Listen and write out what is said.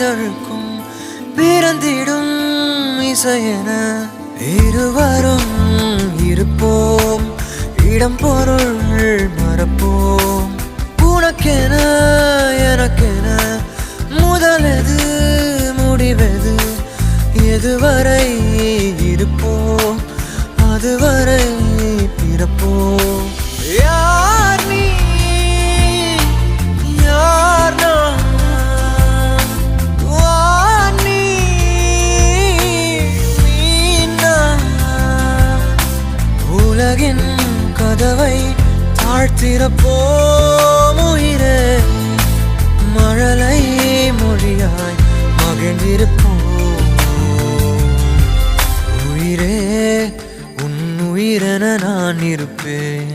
இதழுக்கும் பிறந்திடும் இசையென இருவரும் இருப்போம், இடம் பொருள் மறப்போம். உனக்கென எனக்கென முதலெது முடிவெது, எதுவரை இருப்போம் அதுவரை பிறப்போம். யார் நீ யார் நான், வானி மீனான். உலகின் கதவை தாழ்த்திறப்போம் உயிரே, மழலை மொழியாய் மகிழ்ந்திருப்போம். உயிரே உன் உயிரென நான் இருப்பேன்.